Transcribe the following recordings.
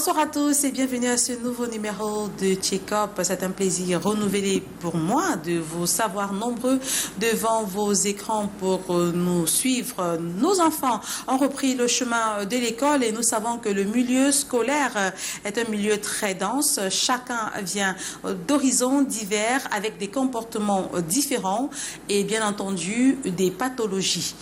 Bonsoir à tous et bienvenue à ce nouveau numéro de Check-up. C'est un plaisir renouvelé pour moi de vous savoir nombreux devant vos écrans pour nous suivre. Nos enfants ont repris le chemin de l'école et nous savons que le milieu scolaire est un milieu très dense. Chacun vient d'horizons divers avec des comportements différents et bien entendu des pathologies.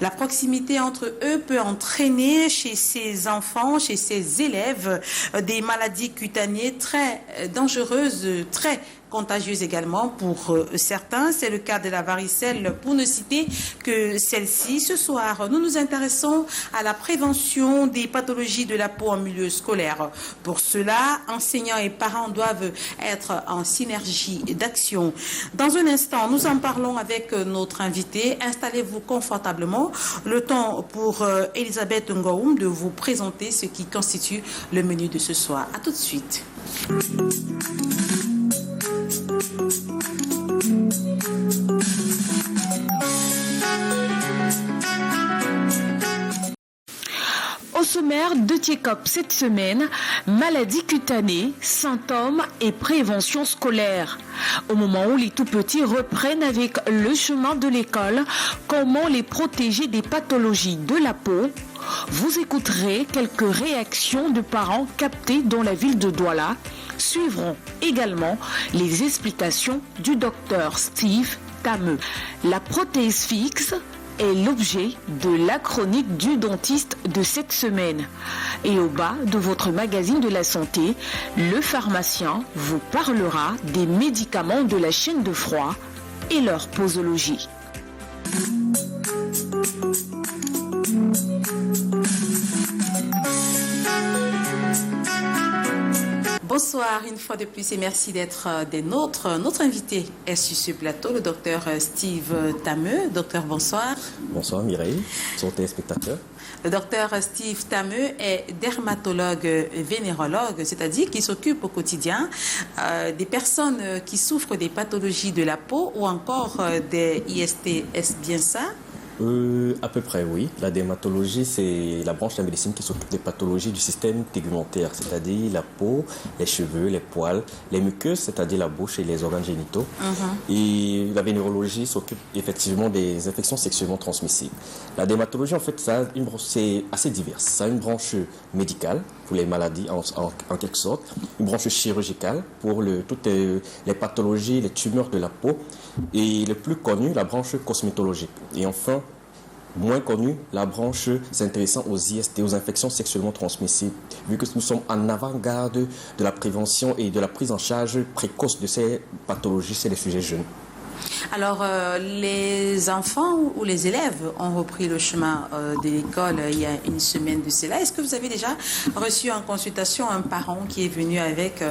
La proximité entre eux peut entraîner chez ces enfants, chez ces élèves, des maladies cutanées très dangereuses, très contagieuses également pour certains. C'est le cas de la varicelle pour ne citer que celle-ci. Ce soir, nous nous intéressons à la prévention des pathologies de la peau en milieu scolaire. Pour cela, enseignants et parents doivent être en synergie d'action. Dans un instant, nous en parlons avec notre invité. Installez-vous confortablement. Le temps pour Elisabeth Ngoum de vous présenter ce qui constitue le menu de ce soir. À tout de suite. Au sommaire de Check-up cette semaine, maladies cutanées, symptômes et prévention scolaire. Au moment où les tout-petits reprennent avec le chemin de l'école, comment les protéger des pathologies de la peau? Vous écouterez quelques réactions de parents captés dans la ville de Douala. Suivront également les explications du docteur Steve Tameux. La prothèse fixe est l'objet de la chronique du dentiste de cette semaine. Et au bas de votre magazine de la santé, le pharmacien vous parlera des médicaments de la chaîne de froid et leur posologie. Bonsoir une fois de plus et merci d'être des nôtres. Notre invité est sur ce plateau, le docteur Steve Tameux. Docteur, bonsoir. Bonsoir Mireille, bonsoir téléspectateurs. Le docteur Steve Tameux est dermatologue vénérologue, c'est-à-dire qu'il s'occupe au quotidien des personnes qui souffrent des pathologies de la peau ou encore des IST. Est-ce bien ça? À peu près, oui. La dermatologie, c'est la branche de la médecine qui s'occupe des pathologies du système tegumentaire, c'est-à-dire la peau, les cheveux, les poils, les muqueuses, c'est-à-dire la bouche et les organes génitaux. Et la vénérologie s'occupe effectivement des infections sexuellement transmissibles. La dermatologie, en fait, c'est assez divers. Ça a une branche médicale pour les maladies en quelque sorte, une branche chirurgicale pour toutes les pathologies, les tumeurs de la peau, et le plus connu, la branche cosmétologique. Et enfin, moins connue, la branche s'intéressant aux IST, aux infections sexuellement transmissibles, vu que nous sommes en avant-garde de la prévention et de la prise en charge précoce de ces pathologies chez les sujets jeunes. Alors, les enfants ou les élèves ont repris le chemin de l'école il y a une semaine de cela. Est-ce que vous avez déjà reçu en consultation un parent qui est venu avec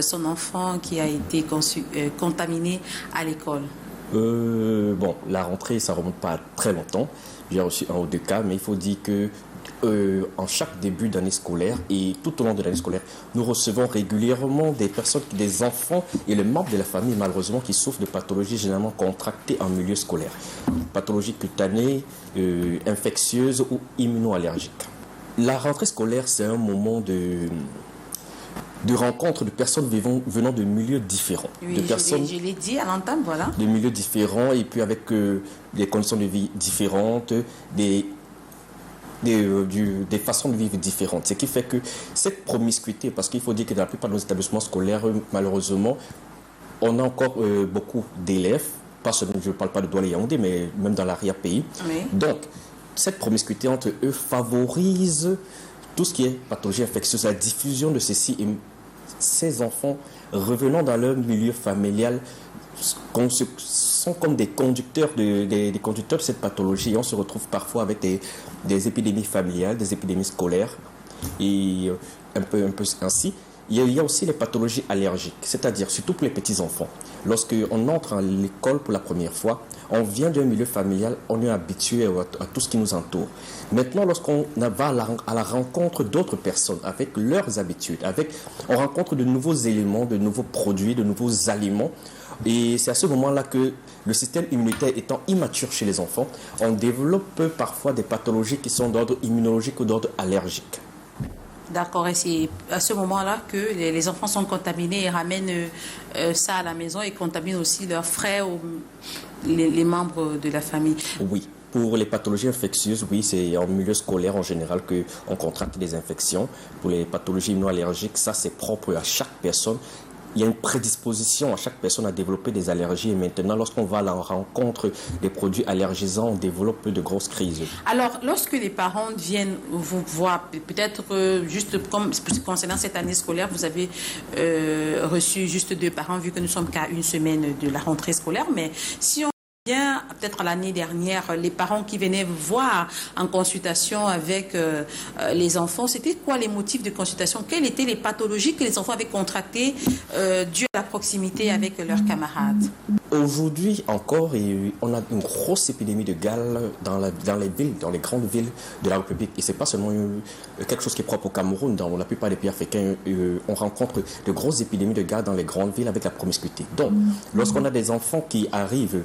son enfant qui a été contaminé à l'école? Bon, la rentrée, ça ne remonte pas à très longtemps. J'ai reçu un ou deux cas, mais il faut dire que en chaque début d'année scolaire et tout au long de l'année scolaire, nous recevons régulièrement des enfants et les membres de la famille, malheureusement, qui souffrent de pathologies généralement contractées en milieu scolaire. Pathologies cutanées, infectieuses ou immunoallergiques. La rentrée scolaire, c'est un moment de rencontres de personnes venant de milieux différents. Oui, je l'ai dit à l'entame, voilà. De milieux différents et puis avec des conditions de vie différentes, des façons de vivre différentes. Ce qui fait que cette promiscuité, parce qu'il faut dire que dans la plupart de nos établissements scolaires, malheureusement, on a encore beaucoup d'élèves, pas seulement, je ne parle pas de Douala et Yaoundé, mais même dans l'arrière-pays. Oui. Donc, cette promiscuité entre eux favorise tout ce qui est pathologie infectieuse, la diffusion de ceci, et ces enfants revenant dans leur milieu familial sont comme des conducteurs des conducteurs de cette pathologie. Et on se retrouve parfois avec des épidémies familiales, des épidémies scolaires et un peu ainsi. Il y a aussi les pathologies allergiques, c'est-à-dire surtout pour les petits-enfants. Lorsqu'on entre à l'école pour la première fois, on vient d'un milieu familial, on est habitué à tout ce qui nous entoure. Maintenant, lorsqu'on va à la rencontre d'autres personnes avec leurs habitudes, on rencontre de nouveaux éléments, de nouveaux produits, de nouveaux aliments. Et c'est à ce moment-là que le système immunitaire étant immature chez les enfants, on développe parfois des pathologies qui sont d'ordre immunologique ou d'ordre allergique. D'accord, et c'est à ce moment-là que les enfants sont contaminés et ramènent ça à la maison et contaminent aussi leurs frères ou les membres de la famille. Oui. Pour les pathologies infectieuses, oui, c'est en milieu scolaire en général qu'on contracte des infections. Pour les pathologies immunoallergiques, ça c'est propre à chaque personne. Il y a une prédisposition à chaque personne à développer des allergies. Et maintenant, lorsqu'on va à la rencontre des produits allergisants, on développe de grosses crises. Alors, lorsque les parents viennent vous voir, peut-être juste comme concernant cette année scolaire, vous avez reçu juste 2 parents, vu que nous sommes qu'à une semaine de la rentrée scolaire. Mais si on vient, peut-être l'année dernière, les parents qui venaient vous voir en consultation avec les enfants, c'était quoi les motifs de consultation? Quelles étaient les pathologies que les enfants avaient contractées dues à la proximité avec leurs camarades? Aujourd'hui encore, on a une grosse épidémie de gale dans les villes, dans les grandes villes de la République. Et ce n'est pas seulement quelque chose qui est propre au Cameroun. Dans la plupart des pays africains, on rencontre de grosses épidémies de gale dans les grandes villes avec la promiscuité. Donc, lorsqu'on a des enfants qui arrivent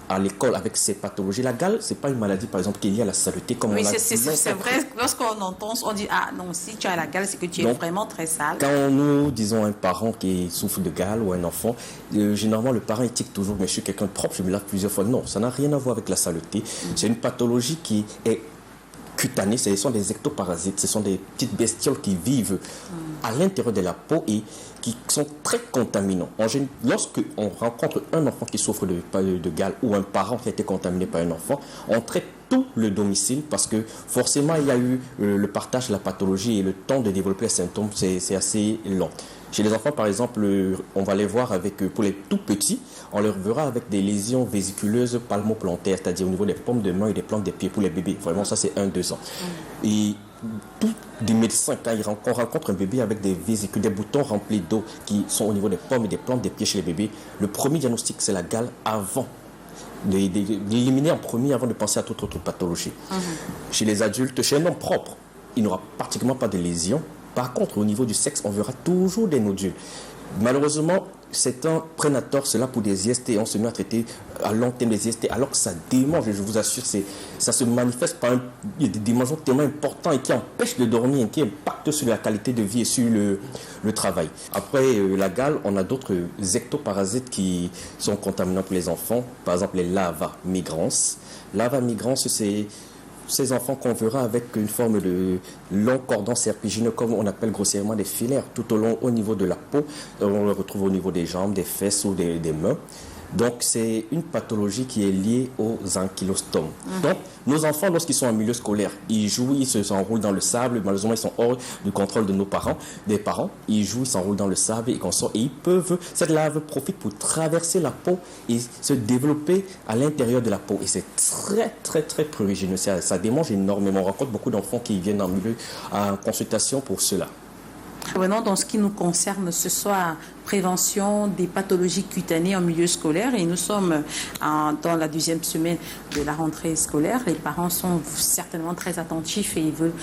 à l'école avec ces pathologies, la gale, ce n'est pas une maladie, par exemple, qui est liée à la saleté. Comme oui, c'est vrai. Lorsqu'on entend, on dit, ah non, si tu as la gale, c'est que tu es vraiment très sale. Quand nous disons un parent qui souffre de gale ou un enfant, généralement, le parent éthique toujours, mais je suis quelqu'un de propre, je me lave plusieurs fois. Non, ça n'a rien à voir avec la saleté. C'est une pathologie qui est cutanée. Ce sont des ectoparasites, ce sont des petites bestioles qui vivent à l'intérieur de la peau et qui sont très contaminants. Lorsqu'on rencontre un enfant qui souffre de gale ou un parent qui a été contaminé par un enfant, on traite tout le domicile parce que forcément il y a eu le partage de la pathologie et le temps de développer les symptômes, c'est assez long. Chez les enfants, par exemple, on va les voir pour les tout petits, on les verra avec des lésions vésiculeuses palmoplantaires, c'est-à-dire au niveau des paumes de main et des plantes des pieds pour les bébés. Vraiment, ça, c'est 1-2 ans. Et tous des médecins, quand on rencontre un bébé avec des vésicules, des boutons remplis d'eau qui sont au niveau des paumes et des plantes des pieds chez les bébés, le premier diagnostic, c'est la gale avant. D'éliminer en premier avant de penser à toute autre pathologie. Chez les adultes, chez un homme propre, il n'aura pratiquement pas de lésions. Par contre, au niveau du sexe, on verra toujours des nodules. Malheureusement, c'est un prénator, cela pour des IST. On se met à traiter à long terme des IST, alors que ça démange, je vous assure, ça se manifeste par des dimensions tellement importantes et qui empêchent de dormir, et qui impactent sur la qualité de vie et sur le travail. Après la gale, on a d'autres ectoparasites qui sont contaminants pour les enfants, par exemple les lava migrans. Lava migrans, c'est ces enfants qu'on verra avec une forme de long cordon serpigineux, comme on appelle grossièrement des filaires, tout au long au niveau de la peau. On le retrouve au niveau des jambes, des fesses ou des mains. Donc, c'est une pathologie qui est liée aux ankylostomes. Donc, nos enfants, lorsqu'ils sont en milieu scolaire, ils jouent, ils s'enroulent dans le sable. Malheureusement, ils sont hors du contrôle de des parents. Ils jouent, ils s'enroulent dans le sable et ils peuvent, cette lave profite pour traverser la peau et se développer à l'intérieur de la peau. Et c'est très, très, très prurigineux. Ça démange énormément. On rencontre beaucoup d'enfants qui viennent en consultation pour cela. Revenons dans ce qui nous concerne ce soir, prévention des pathologies cutanées en milieu scolaire. Et nous sommes dans la 2e semaine de la rentrée scolaire. Les parents sont certainement très attentifs et ils veulent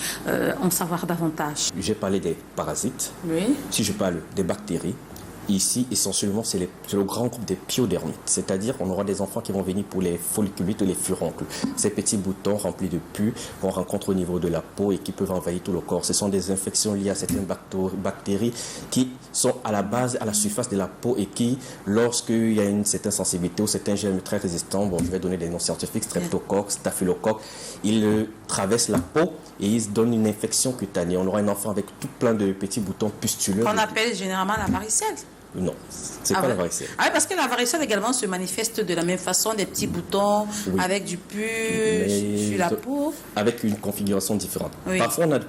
en savoir davantage. J'ai parlé des parasites. Oui. Si je parle des bactéries, ici, essentiellement, c'est le grand groupe des pyodermites. C'est-à-dire, on aura des enfants qui vont venir pour les folliculites ou les furoncles. Ces petits boutons remplis de pus qu'on rencontre au niveau de la peau et qui peuvent envahir tout le corps. Ce sont des infections liées à certaines bactéries qui sont à la base, à la surface de la peau et qui, lorsqu'il y a une certaine sensibilité ou certains germes très résistants, je vais donner des noms scientifiques, streptocoque, staphylocoque, ils traversent la peau et ils donnent une infection cutanée. On aura un enfant avec tout plein de petits boutons pustuleux. Qu'on appelle généralement la varicelle. Non, c'est pas la varicelle. Ah oui, parce que la varicelle également se manifeste de la même façon, des petits boutons avec du pus sur la peau. Avec une configuration différente. Oui. Parfois, on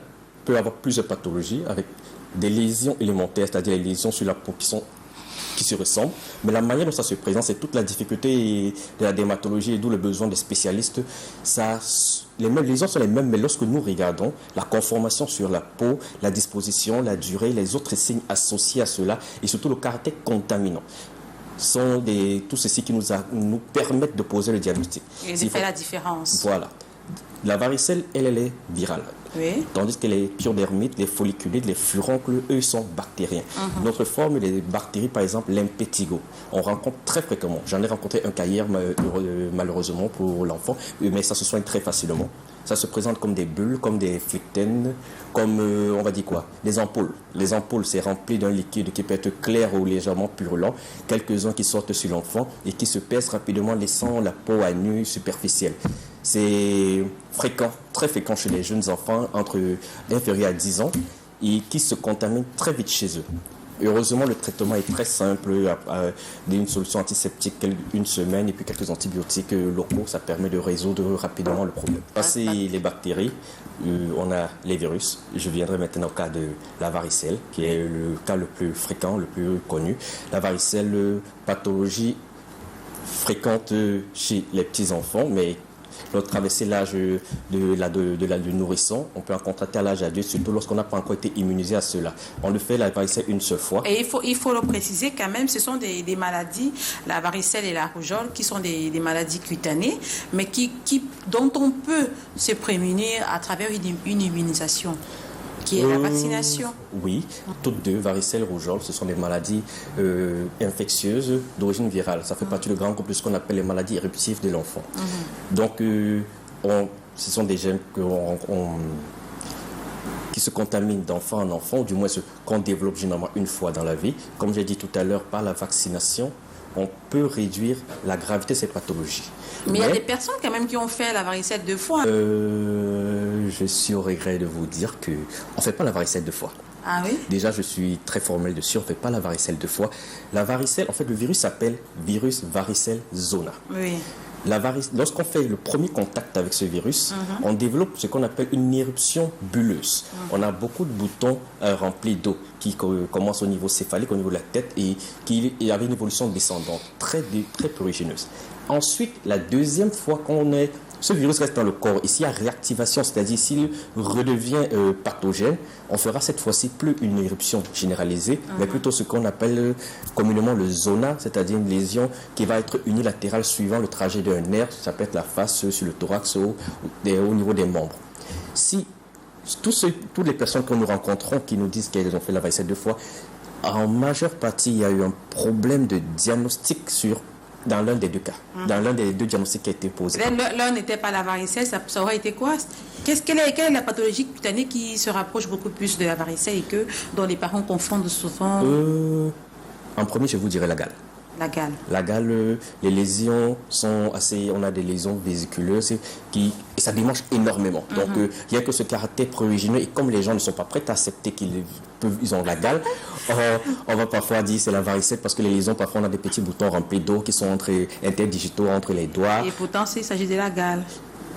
peut avoir plusieurs pathologies avec des lésions élémentaires, c'est-à-dire les lésions sur la peau qui se ressemblent. Mais la manière dont ça se présente, c'est toute la difficulté de la dermatologie et d'où le besoin des spécialistes. Les lésions sont les mêmes, mais lorsque nous regardons la conformation sur la peau, la disposition, la durée, les autres signes associés à cela et surtout le caractère contaminant, sont tout ceci qui nous permettent de poser le diagnostic. Et de faire la différence. Voilà. La varicelle, elle est virale. Oui. Tandis que les pyodermites, les folliculites, les furoncles, eux, sont bactériens. Notre forme des bactéries, par exemple, l'impétigo, on rencontre très fréquemment. J'en ai rencontré un cas hier, malheureusement pour l'enfant, mais ça se soigne très facilement. Ça se présente comme des bulles, comme des flictènes, comme, on va dire quoi, des ampoules. Les ampoules, c'est rempli d'un liquide qui peut être clair ou légèrement purulent. Quelques-uns qui sortent sur l'enfant et qui se pèsent rapidement, laissant la peau à nu superficielle. C'est fréquent, très fréquent chez les jeunes enfants entre inférieurs à 10 ans et qui se contaminent très vite chez eux. Heureusement, le traitement est très simple, d'une solution antiseptique une semaine et puis quelques antibiotiques locaux, ça permet de résoudre rapidement le problème. Passer les bactéries, on a les virus. Je viendrai maintenant au cas de la varicelle, qui est le cas le plus fréquent, le plus connu. La varicelle, pathologie fréquente chez les petits-enfants, mais lorsqu'on traverse l'âge du nourrisson, on peut en contracter à l'âge adulte, surtout lorsqu'on n'a pas encore été immunisé à cela. On le fait la varicelle une seule fois. Et il faut le préciser quand même, ce sont des maladies, la varicelle et la rougeole, qui sont des maladies cutanées, mais dont on peut se prémunir à travers une immunisation, qui est la vaccination. Oui, toutes deux, varicelle, rougeole, ce sont des maladies infectieuses d'origine virale. Ça fait partie du grand groupe de ce qu'on appelle les maladies éruptives de l'enfant. Donc, ce sont des gènes qui se contaminent d'enfant en enfant, ou du moins qu'on développe généralement une fois dans la vie. Comme j'ai dit tout à l'heure, par la vaccination, on peut réduire la gravité de ces pathologies. Mais il y a des personnes quand même qui ont fait la varicelle 2 fois. Je suis au regret de vous dire qu'on ne fait pas la varicelle 2 fois. Ah oui? Déjà, je suis très formel dessus, on ne fait pas la varicelle 2 fois. La varicelle, en fait, le virus s'appelle virus varicelle zona. Oui. Lorsqu'on fait le premier contact avec ce virus, on développe ce qu'on appelle une éruption bulleuse. On a beaucoup de boutons remplis d'eau qui commencent au niveau céphalique, au niveau de la tête, et qui avait une évolution descendante, très prurigineuse. Ensuite, la deuxième fois ce virus reste dans le corps, et s'il y a réactivation, c'est-à-dire s'il redevient pathogène, on fera cette fois-ci plus une éruption généralisée, mais plutôt ce qu'on appelle communément le zona, c'est-à-dire une lésion qui va être unilatérale suivant le trajet d'un nerf, ça peut être la face, sur le thorax ou au niveau des membres. Si toutes les personnes que nous rencontrons qui nous disent qu'elles ont fait la varicelle 2 fois, en majeure partie, il y a eu un problème de diagnostic dans l'un des 2 cas, dans l'un des 2 diagnostics qui a été posé. L'un n'était pas la varicelle, ça aurait été quoi? Quelle est la pathologie cutanée qui se rapproche beaucoup plus de la varicelle et dont les parents confondent souvent? En premier, je vous dirais la gale. La gale. La gale, les lésions sont assez... On a des lésions vésiculeuses et ça démange énormément. Donc, il n'y a que ce caractère prurigineux. Et comme les gens ne sont pas prêts à accepter ils ont la gale, on va parfois dire c'est la varicelle parce que les lésions, parfois, on a des petits boutons remplis d'eau qui sont interdigitaux entre les doigts. Et pourtant, il s'agit de la gale.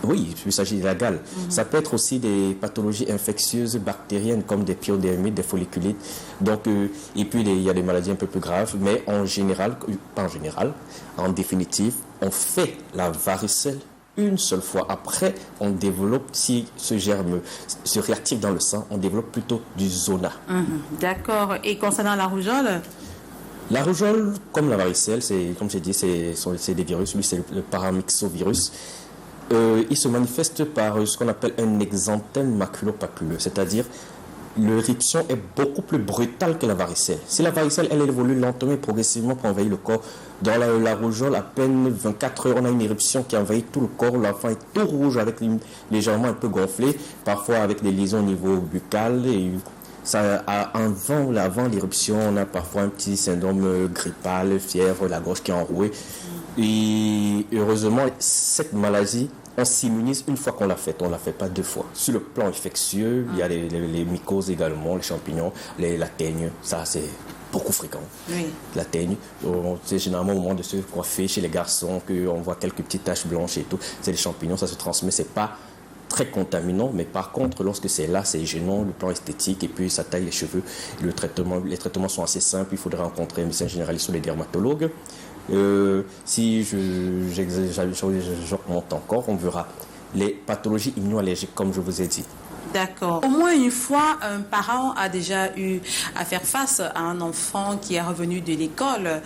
Oui, il s'agit de la gale. Ça peut être aussi des pathologies infectieuses bactériennes comme des pyodermites, des folliculites. Donc, et puis, il y a des maladies un peu plus graves. Mais en général, pas en général, en définitive, on fait la varicelle une seule fois. Après, on développe, si ce germe se réactive dans le sang, on développe plutôt du zona. D'accord. Et concernant la rougeole? La rougeole, comme la varicelle, comme j'ai dit, c'est des virus. Lui, c'est le paramyxovirus. Il se manifeste par ce qu'on appelle un exanthème maculopapuleux, c'est-à-dire l'éruption est beaucoup plus brutale que la varicelle. Si la varicelle, elle évolue lentement et progressivement pour envahir le corps, dans la rougeole, à peine 24 heures, on a une éruption qui envahit tout le corps, l'enfant est tout rouge, légèrement un peu gonflé, parfois avec des lésions au niveau buccal. Et avant l'éruption, on a parfois un petit syndrome grippal, fièvre, la gorge qui est enrouée. Et heureusement, cette maladie, on s'immunise une fois qu'on l'a faite, on ne la fait pas 2 fois. Sur le plan infectieux, il y a les mycoses également, les champignons, la teigne, ça c'est beaucoup fréquent. Oui. La teigne, c'est généralement au moment de se coiffer chez les garçons qu'on voit quelques petites taches blanches et tout. C'est les champignons, ça se transmet, c'est pas très contaminant, mais par contre, lorsque c'est là, c'est gênant, le plan esthétique, et puis ça taille les cheveux. Les traitements sont assez simples, il faudrait rencontrer un médecin généraliste ou les dermatologues. Si j'augmente encore, on verra les pathologies immunoallergiques, comme je vous ai dit. D'accord. Au moins une fois, un parent a déjà eu à faire face à un enfant qui est revenu de l'école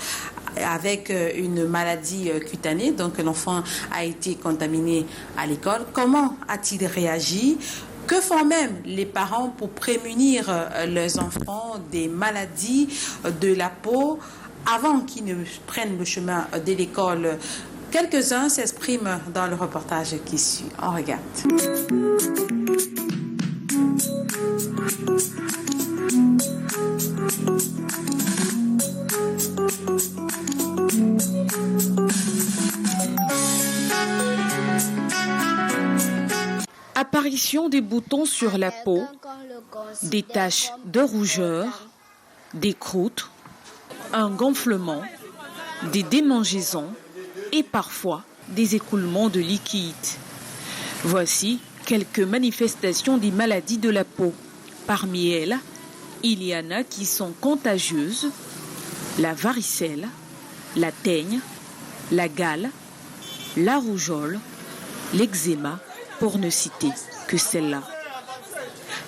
avec une maladie cutanée. Donc l'enfant a été contaminé à l'école. Comment a-t-il réagi? Que font même les parents pour prémunir leurs enfants des maladies de la peau avant qu'ils ne prennent le chemin de l'école? Quelques-uns s'expriment dans le reportage qui suit. On regarde. Apparition des boutons sur la peau, des taches de rougeur, des croûtes, un gonflement, des démangeaisons et parfois des écoulements de liquide. Voici quelques manifestations des maladies de la peau. Parmi elles, il y en a qui sont contagieuses, la varicelle, la teigne, la gale, la rougeole, l'eczéma, pour ne citer que celle-là.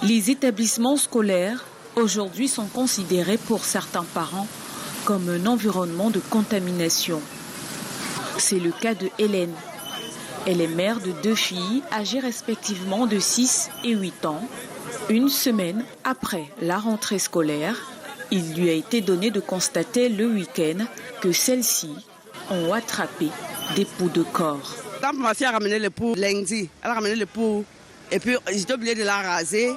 Les établissements scolaires aujourd'hui sont considérés pour certains parents comme un environnement de contamination. C'est le cas de Hélène. Elle est mère de 2 filles âgées respectivement de 6 et 8 ans. Une semaine après la rentrée scolaire, il lui a été donné de constater le week-end que celles-ci ont attrapé des poux de corps. Quand ma fille a ramené le pou lundi, elle a ramené le pou et puis j'étais obligée de la raser.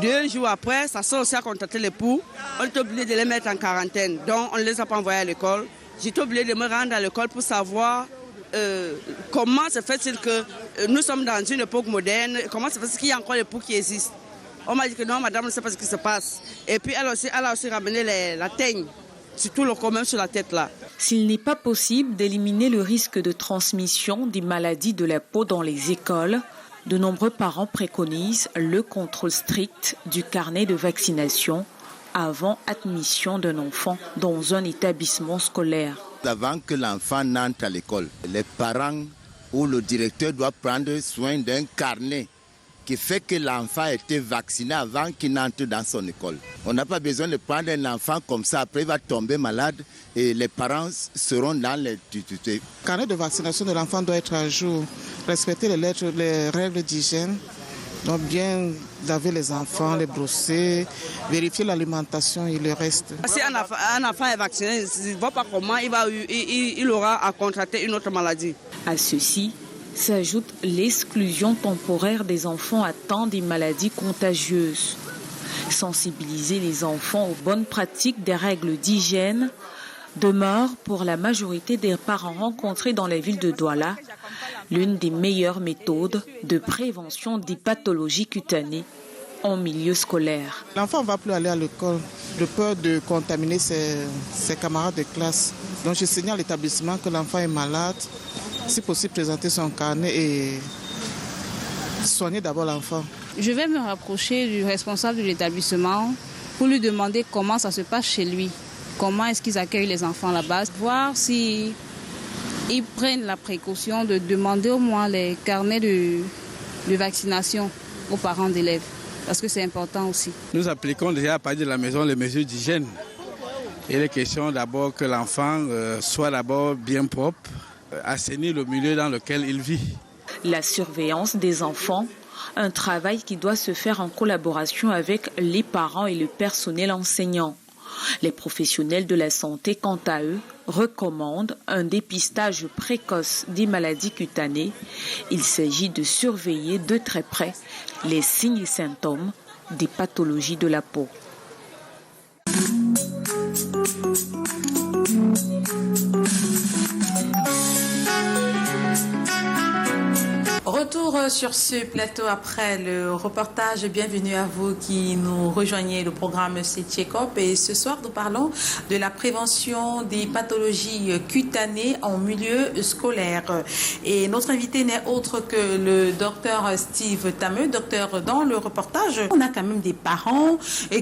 2 jours après, sa soeur aussi a contacté les poux. On était obligé de les mettre en quarantaine. Donc on ne les a pas envoyés à l'école. J'étais obligée de me rendre à l'école pour savoir comment se fait-il que nous sommes dans une époque moderne, comment se fait-il qu'il y a encore les poux qui existent. On m'a dit que non, madame, ne sait pas ce qui se passe. Et puis elle a aussi ramené la teigne, surtout le commun sur la tête là. S'il n'est pas possible d'éliminer le risque de transmission des maladies de la peau dans les écoles, de nombreux parents préconisent le contrôle strict du carnet de vaccination avant admission d'un enfant dans un établissement scolaire. Avant que l'enfant n'entre à l'école, les parents ou le directeur doivent prendre soin d'un carnet qui fait que l'enfant a été vacciné avant qu'il n'entre dans son école. On n'a pas besoin de prendre un enfant comme ça, après il va tomber malade et les parents seront dans les difficultés. Le carnet de vaccination de l'enfant doit être à jour, respecter les règles d'hygiène, donc bien laver les enfants, les brosser, vérifier l'alimentation et le reste. Si un enfant est vacciné, il ne voit pas comment il aura à contracter une autre maladie. À ceci s'ajoute l'exclusion temporaire des enfants atteints des maladies contagieuses. Sensibiliser les enfants aux bonnes pratiques des règles d'hygiène demeure pour la majorité des parents rencontrés dans la ville de Douala l'une des meilleures méthodes de prévention des pathologies cutanées en milieu scolaire. L'enfant ne va plus aller à l'école de peur de contaminer ses camarades de classe. Donc je signale à l'établissement que l'enfant est malade. Si possible, présenter son carnet et soigner d'abord l'enfant. Je vais me rapprocher du responsable de l'établissement pour lui demander comment ça se passe chez lui. Comment est-ce qu'ils accueillent les enfants là-bas. Voir s'ils prennent la précaution de demander au moins les carnets de vaccination aux parents d'élèves. Parce que c'est important aussi. Nous appliquons déjà à partir de la maison les mesures d'hygiène. Il est question d'abord que l'enfant soit d'abord bien propre, assainir le milieu dans lequel il vit. La surveillance des enfants, un travail qui doit se faire en collaboration avec les parents et le personnel enseignant. Les professionnels de la santé, quant à eux, recommandent un dépistage précoce des maladies cutanées. Il s'agit de surveiller de très près les signes et symptômes des pathologies de la peau. Retour sur ce plateau après le reportage. Bienvenue à vous qui nous rejoignez. Le programme c'est Check-up et ce soir nous parlons de la prévention des pathologies cutanées en milieu scolaire. Et notre invité n'est autre que le docteur Steve Tameu. Docteur, dans le reportage, on a quand même des parents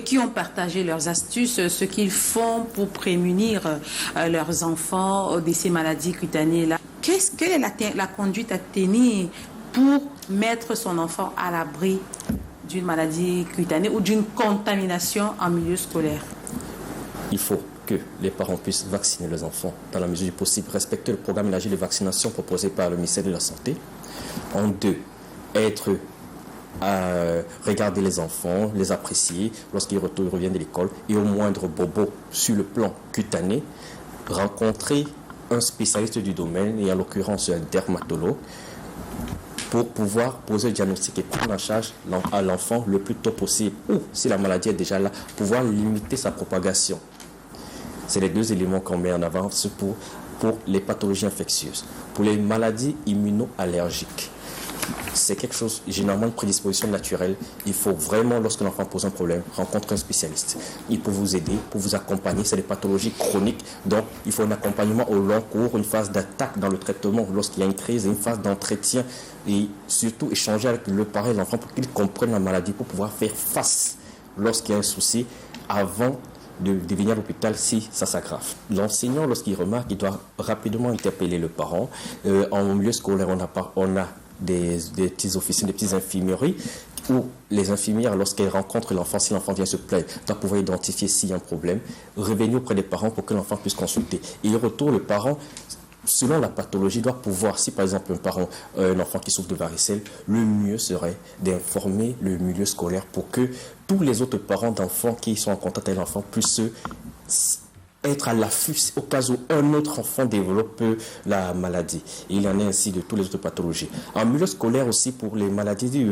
qui ont partagé leurs astuces, ce qu'ils font pour prémunir leurs enfants de ces maladies cutanées-là. Quelle est la conduite à tenir pour mettre son enfant à l'abri d'une maladie cutanée ou d'une contamination en milieu scolaire? Il faut que les parents puissent vacciner leurs enfants dans la mesure du possible, respecter le programme élargi de vaccination proposé par le ministère de la Santé. En 2, être à regarder les enfants, les apprécier lorsqu'ils reviennent de l'école et au moindre bobo sur le plan cutané, rencontrer un spécialiste du domaine, et en l'occurrence un dermatologue, pour pouvoir poser le diagnostic et prendre en charge à l'enfant le plus tôt possible, ou si la maladie est déjà là, pouvoir limiter sa propagation. C'est les deux éléments qu'on met en avant pour les pathologies infectieuses. Pour les maladies immuno-allergiques, c'est quelque chose, généralement une prédisposition naturelle. Il faut vraiment, lorsque l'enfant pose un problème, rencontrer un spécialiste. Il peut vous aider, pour vous accompagner. C'est des pathologies chroniques, donc il faut un accompagnement au long cours, une phase d'attaque dans le traitement lorsqu'il y a une crise, une phase d'entretien, et surtout échanger avec le parent et l'enfant pour qu'ils comprennent la maladie, pour pouvoir faire face lorsqu'il y a un souci, avant de venir à l'hôpital si ça s'aggrave. L'enseignant, lorsqu'il remarque, il doit rapidement interpeller le parent. En milieu scolaire, on a des petits officines, des petites infirmeries, où les infirmières, lorsqu'elles rencontrent l'enfant, si l'enfant vient se plaindre, doivent pouvoir identifier s'il y a un problème, revenir auprès des parents pour que l'enfant puisse consulter. Et au retour, le parent, selon la pathologie, doit pouvoir, si par exemple un enfant qui souffre de varicelle, le mieux serait d'informer le milieu scolaire pour que tous les autres parents d'enfants qui sont en contact avec l'enfant puissent être à l'affût au cas où un autre enfant développe la maladie. Et il y en a ainsi de toutes les autres pathologies. En milieu scolaire aussi, pour les maladies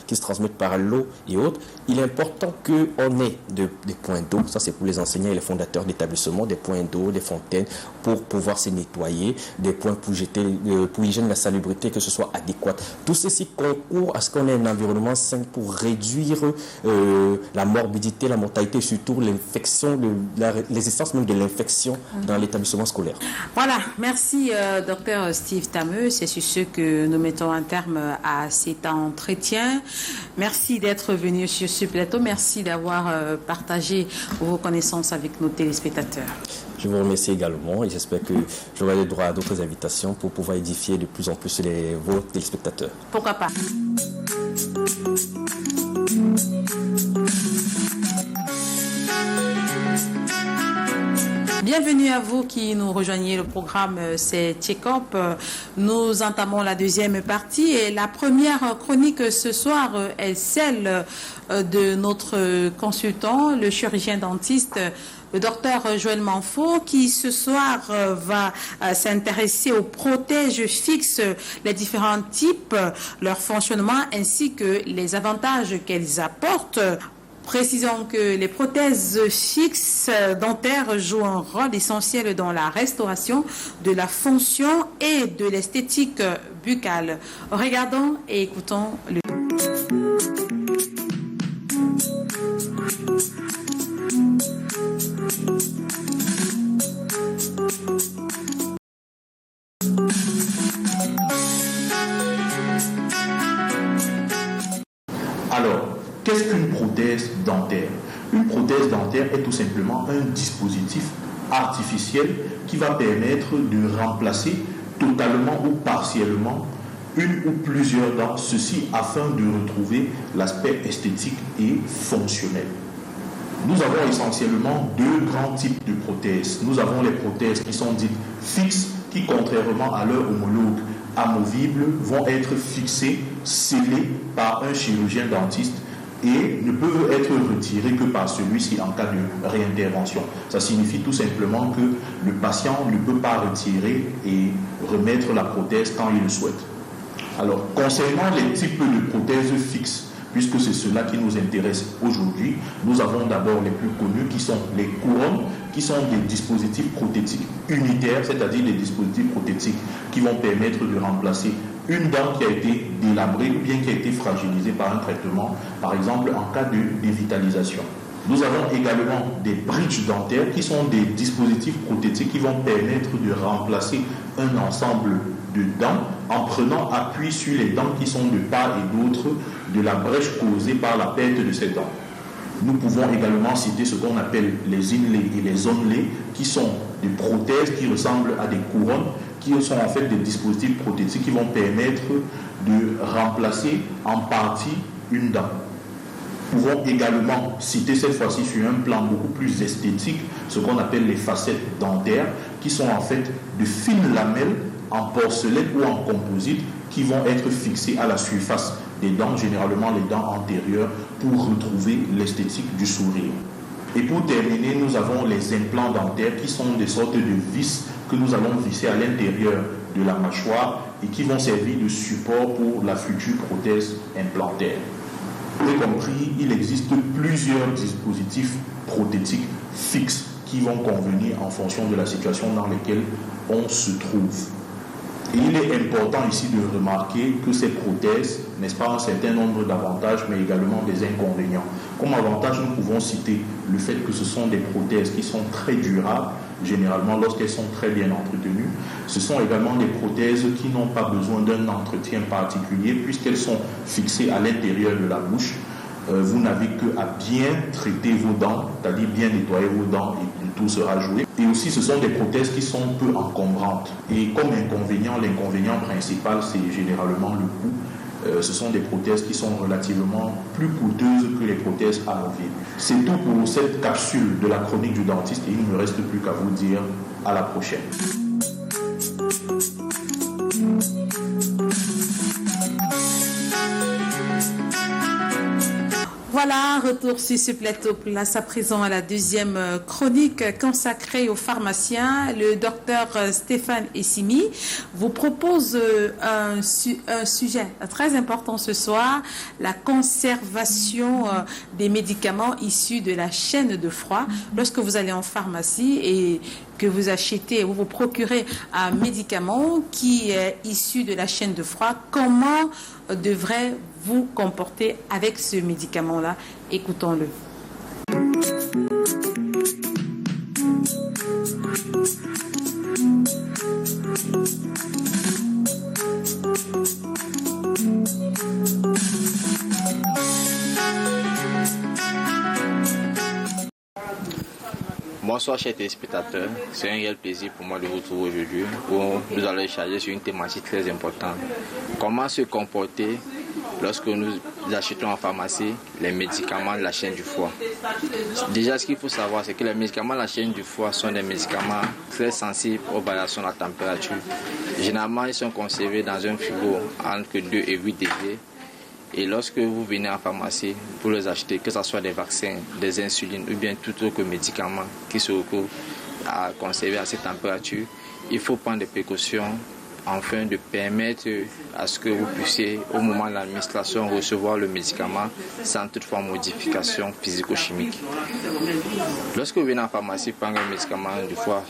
qui se transmettent par l'eau et autres, il est important qu'on ait des points d'eau. Ça, c'est pour les enseignants et les fondateurs d'établissements, des points d'eau, des fontaines pour pouvoir se nettoyer, des points pour l'hygiène, la salubrité, que ce soit adéquat. Tout ceci concourt à ce qu'on ait un environnement sain pour réduire la morbidité, la mortalité et surtout l'infection, l'existence même de l'infection dans l'établissement scolaire. Voilà, merci Dr Steve Tameu. C'est sur ce que nous mettons un terme à cet entretien. Merci d'être venu sur ce plateau. Merci d'avoir partagé vos connaissances avec nos téléspectateurs. Je vous remercie également et j'espère que j'aurai le droit à d'autres invitations pour pouvoir édifier de plus en plus vos téléspectateurs. Pourquoi pas? Bienvenue à vous qui nous rejoignez. Le programme, c'est Check-up. Nous entamons la deuxième partie et la première chronique ce soir est celle de notre consultant, le chirurgien dentiste, le docteur Joël Manfo, qui ce soir va s'intéresser aux protèges fixes, les différents types, leur fonctionnement ainsi que les avantages qu'elles apportent. Précisons que les prothèses fixes dentaires jouent un rôle essentiel dans la restauration de la fonction et de l'esthétique buccale. Regardons et écoutons le... Alors, qu'est-ce qu'une prothèse dentaire? Une prothèse dentaire est tout simplement un dispositif artificiel qui va permettre de remplacer totalement ou partiellement une ou plusieurs dents, ceci afin de retrouver l'aspect esthétique et fonctionnel. Nous avons essentiellement deux grands types de prothèses. Nous avons les prothèses qui sont dites fixes, qui contrairement à leur homologue amovible, vont être fixées, scellées par un chirurgien dentiste et ne peuvent être retirées que par celui-ci en cas de réintervention. Ça signifie tout simplement que le patient ne peut pas retirer et remettre la prothèse quand il le souhaite. Alors, concernant les types de prothèses fixes, puisque c'est cela qui nous intéresse aujourd'hui, nous avons d'abord les plus connus qui sont les couronnes, qui sont des dispositifs prothétiques unitaires, c'est-à-dire des dispositifs prothétiques qui vont permettre de remplacer une dent qui a été délabrée ou bien qui a été fragilisée par un traitement, par exemple en cas de dévitalisation. Nous avons également des bridges dentaires qui sont des dispositifs prothétiques qui vont permettre de remplacer un ensemble de dents en prenant appui sur les dents qui sont de part et d'autre de la brèche causée par la perte de ces dents. Nous pouvons également citer ce qu'on appelle les inlays et les onlays qui sont des prothèses qui ressemblent à des couronnes qui sont en fait des dispositifs prothétiques qui vont permettre de remplacer en partie une dent. Nous pouvons également citer cette fois-ci sur un plan beaucoup plus esthétique ce qu'on appelle les facettes dentaires qui sont en fait de fines lamelles en porcelaine ou en composite qui vont être fixées à la surface des dents, généralement les dents antérieures, pour retrouver l'esthétique du sourire. Et pour terminer, nous avons les implants dentaires qui sont des sortes de vis que nous allons visser à l'intérieur de la mâchoire et qui vont servir de support pour la future prothèse implantaire. Vous avez compris, il existe plusieurs dispositifs prothétiques fixes qui vont convenir en fonction de la situation dans laquelle on se trouve. Et il est important ici de remarquer que ces prothèses, n'est-ce pas, un certain nombre d'avantages, mais également des inconvénients. Comme avantage, nous pouvons citer le fait que ce sont des prothèses qui sont très durables, généralement lorsqu'elles sont très bien entretenues. Ce sont également des prothèses qui n'ont pas besoin d'un entretien particulier puisqu'elles sont fixées à l'intérieur de la bouche. Vous n'avez qu'à bien traiter vos dents, c'est-à-dire bien nettoyer vos dents et tout sera joué. Et aussi, ce sont des prothèses qui sont peu encombrantes. Et comme inconvénient, l'inconvénient principal, c'est généralement le coût. Ce sont des prothèses qui sont relativement plus coûteuses que les prothèses amovibles. C'est tout pour cette capsule de la chronique du dentiste et il ne me reste plus qu'à vous dire à la prochaine. Voilà, retour sur ce plateau. Place à présent à la deuxième chronique consacrée aux pharmaciens. Le docteur Stéphane Essimi vous propose un sujet très important ce soir, la conservation des médicaments issus de la chaîne de froid. Lorsque vous allez en pharmacie et que vous achetez ou vous procurez un médicament qui est issu de la chaîne de froid, comment devrez-vous comporter avec ce médicament-là? Écoutons-le. Bonsoir chers téléspectateurs, c'est un réel plaisir pour moi de vous retrouver aujourd'hui où nous allons échanger sur une thématique très importante. Comment se comporter lorsque nous achetons en pharmacie les médicaments de la chaîne du foie. Déjà, ce qu'il faut savoir, c'est que les médicaments de la chaîne du foie sont des médicaments très sensibles aux variations de la température. Généralement, ils sont conservés dans un frigo entre 2 et 8 degrés. Et lorsque vous venez en pharmacie pour les acheter, que ce soit des vaccins, des insulines ou bien tout autre médicament qui se recouvre à conserver à cette température, il faut prendre des précautions afin de permettre à ce que vous puissiez, au moment de l'administration, recevoir le médicament sans toutefois modification physico-chimique. Lorsque vous venez en pharmacie prendre un médicament du foie,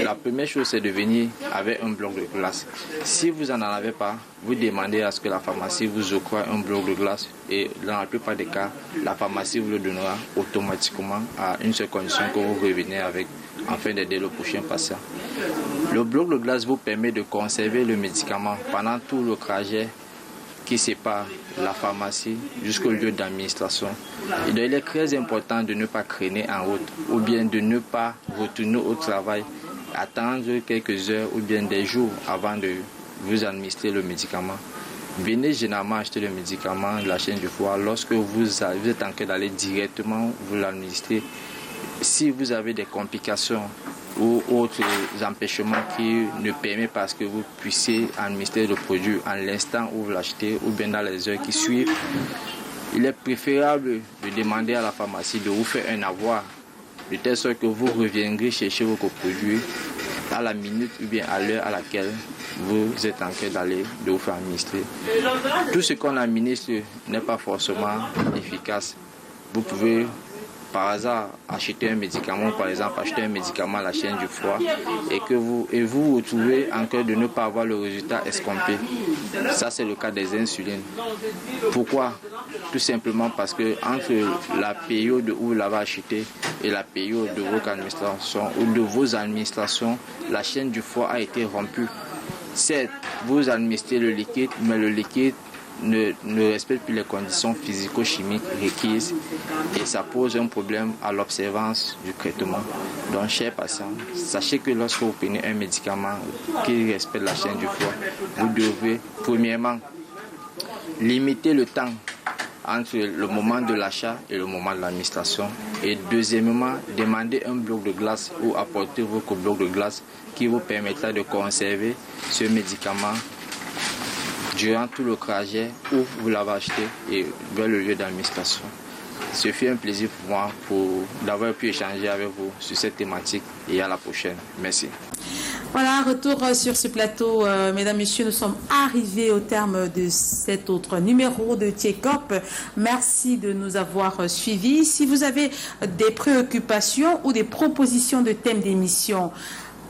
la première chose, c'est de venir avec un bloc de glace. Si vous n'en avez pas, vous demandez à ce que la pharmacie vous octroie un bloc de glace et dans la plupart des cas, la pharmacie vous le donnera automatiquement à une seule condition que vous revenez avec afin d'aider le prochain patient. Le bloc de glace vous permet de conserver le médicament pendant tout le trajet qui sépare la pharmacie jusqu'au lieu d'administration. Et donc, il est très important de ne pas traîner en route ou bien de ne pas retourner au travail, attendre quelques heures ou bien des jours avant de vous administrer le médicament. Venez généralement acheter le médicament de la chaîne du foie lorsque vous êtes en train d'aller directement vous l'administrer. Si vous avez des complications ou autres empêchements qui ne permettent pas que vous puissiez administrer le produit à l'instant où vous l'achetez ou bien dans les heures qui suivent, il est préférable de demander à la pharmacie de vous faire un avoir de telle sorte que vous reviendrez chercher vos produits à la minute ou bien à l'heure à laquelle vous êtes en train d'aller de vous faire administrer. Tout ce qu'on administre n'est pas forcément efficace. Vous pouvez par hasard acheter un médicament, par exemple acheter un médicament à la chaîne du foie et vous vous retrouvez en train de ne pas avoir le résultat escompté. Ça, c'est le cas des insulines. Pourquoi? Tout simplement parce que entre la période où vous l'avez acheté et la période de votre administration ou de vos administrations, la chaîne du foie a été rompue. Certes, vous administrez le liquide, mais le liquide ne respecte plus les conditions physico-chimiques requises et ça pose un problème à l'observance du traitement. Donc, chers patients, sachez que lorsque vous prenez un médicament qui respecte la chaîne du foie, vous devez premièrement limiter le temps entre le moment de l'achat et le moment de l'administration et deuxièmement, demander un bloc de glace ou apporter votre bloc de glace qui vous permettra de conserver ce médicament durant tout le trajet où vous l'avez acheté et vers le lieu d'administration. Ce fut un plaisir pour moi d'avoir pu échanger avec vous sur cette thématique et à la prochaine. Merci. Voilà, retour sur ce plateau. Mesdames, Messieurs, nous sommes arrivés au terme de cet autre numéro de Tchekop. Merci de nous avoir suivis. Si vous avez des préoccupations ou des propositions de thèmes d'émission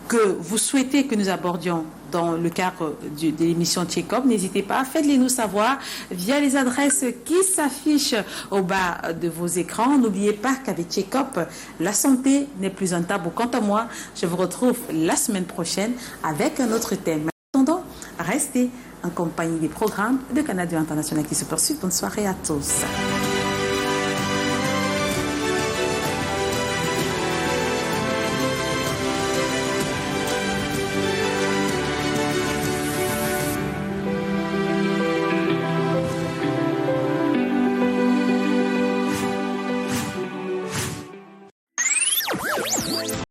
que vous souhaitez que nous abordions dans le cadre de l'émission Tchekop, n'hésitez pas, faites-les nous savoir via les adresses qui s'affichent au bas de vos écrans. N'oubliez pas qu'avec Tchekop, la santé n'est plus un tabou. Quant à moi, je vous retrouve la semaine prochaine avec un autre thème. En attendant, restez en compagnie des programmes de Canada International qui se poursuivent. Bonne soirée à tous.